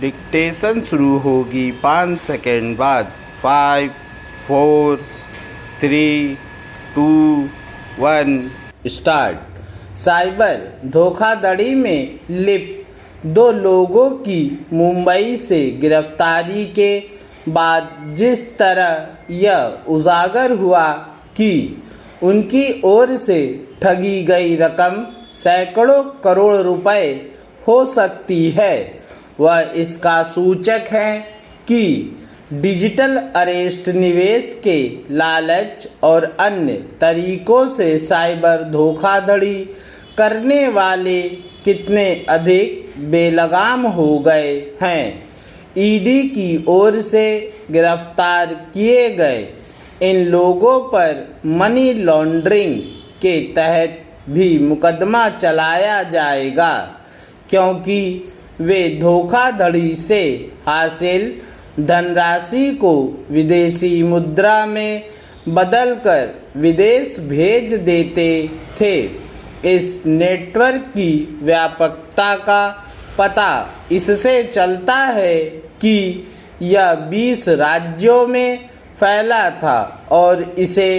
Dictation शुरू होगी 5 second बाद। 5 4 3 2 1 स्टार्ट। साइबर धोखाधड़ी में लिप्त 2 लोगों की मुंबई से गिरफ्तारी के बाद जिस तरह यह उजागर हुआ कि उनकी ओर से ठगी गई रकम सैकड़ों करोड़ रुपए हो सकती है, वह इसका सूचक है कि डिजिटल अरेस्ट निवेश के लालच और अन्य तरीकों से साइबर धोखाधड़ी करने वाले कितने अधिक बेलगाम हो गए हैं। ईडी की ओर से गिरफ्तार किए गए इन लोगों पर मनी लॉन्ड्रिंग के तहत भी मुकदमा चलाया जाएगा, क्योंकि वे धोखाधड़ी से हासिल धनराशि को विदेशी मुद्रा में बदलकर विदेश भेज देते थे। इस नेटवर्क की व्यापकता का पता इससे चलता है कि यह 20 राज्यों में फैला था और इसे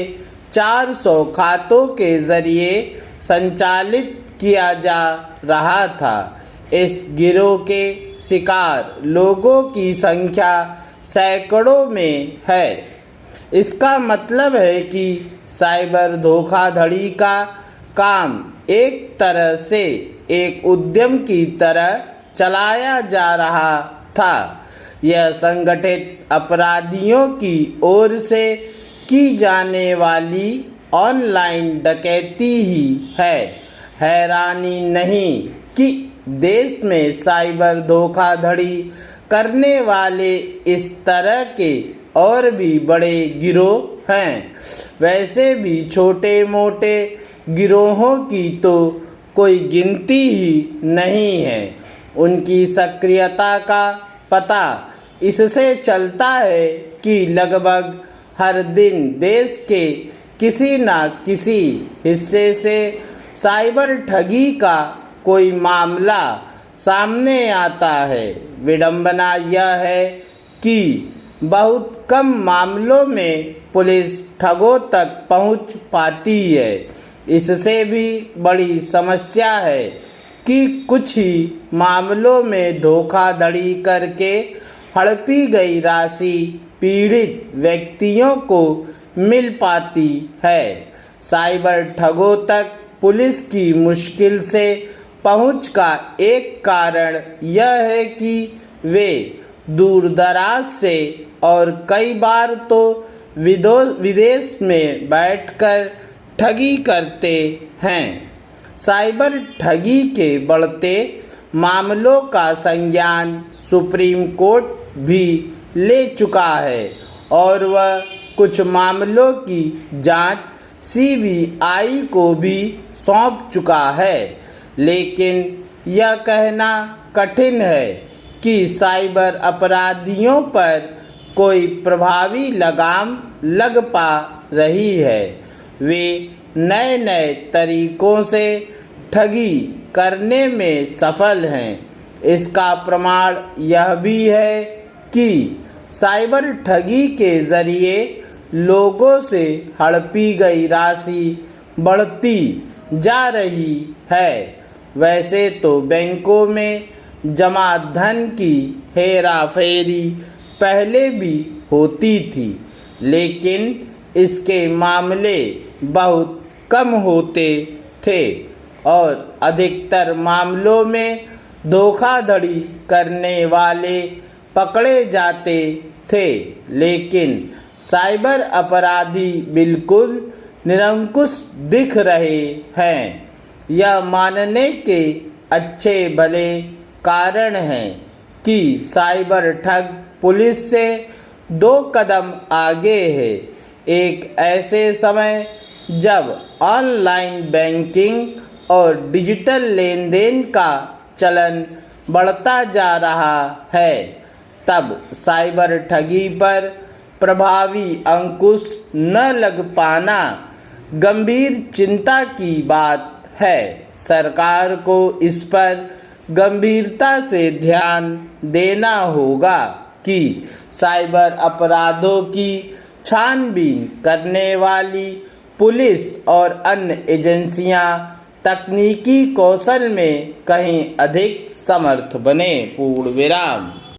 400 खातों के जरिए संचालित किया जा रहा था। इस गिरोह के शिकार लोगों की संख्या सैकड़ों में है। इसका मतलब है कि साइबर धोखाधड़ी का काम एक तरह से एक उद्यम की तरह चलाया जा रहा था। यह संगठित अपराधियों की ओर से की जाने वाली ऑनलाइन डकैती ही है। हैरानी नहीं कि देश में साइबर धोखाधड़ी करने वाले इस तरह के और भी बड़े गिरोह हैं। वैसे भी छोटे मोटे गिरोहों की तो कोई गिनती ही नहीं है। उनकी सक्रियता का पता इससे चलता है कि लगभग हर दिन देश के किसी न किसी हिस्से से साइबर ठगी का कोई मामला सामने आता है। विडंबना यह है कि बहुत कम मामलों में पुलिस ठगों तक पहुंच पाती है। इससे भी बड़ी समस्या है कि कुछ ही मामलों में धोखाधड़ी करके हड़पी गई राशि पीड़ित व्यक्तियों को मिल पाती है। साइबर ठगों तक पुलिस की मुश्किल से पहुंच का एक कारण यह है कि वे दूर दराज से और कई बार तो विदेश में बैठकर ठगी करते हैं। साइबर ठगी के बढ़ते मामलों का संज्ञान सुप्रीम कोर्ट भी ले चुका है और वह कुछ मामलों की जांच सीबीआई को भी सौंप चुका है। लेकिन यह कहना कठिन है कि साइबर अपराधियों पर कोई प्रभावी लगाम लग पा रही है। वे नए नए तरीकों से ठगी करने में सफल हैं। इसका प्रमाण यह भी है कि साइबर ठगी के जरिए लोगों से हड़पी गई राशि बढ़ती जा रही है। वैसे तो बैंकों में जमा धन की हेरा फेरी पहले भी होती थी, लेकिन इसके मामले बहुत कम होते थे और अधिकतर मामलों में धोखाधड़ी करने वाले पकड़े जाते थे। लेकिन साइबर अपराधी बिल्कुल निरंकुश दिख रहे हैं। यह मानने के अच्छे भले कारण हैं कि साइबर ठग पुलिस से 2 कदम आगे है। एक ऐसे समय जब ऑनलाइन बैंकिंग और डिजिटल लेन देन का चलन बढ़ता जा रहा है, तब साइबर ठगी पर प्रभावी अंकुश न लग पाना गंभीर चिंता की बात है। सरकार को इस पर गंभीरता से ध्यान देना होगा कि साइबर अपराधों की छानबीन करने वाली पुलिस और अन्य एजेंसियां तकनीकी कौशल में कहीं अधिक समर्थ बने। पूर्ण विराम।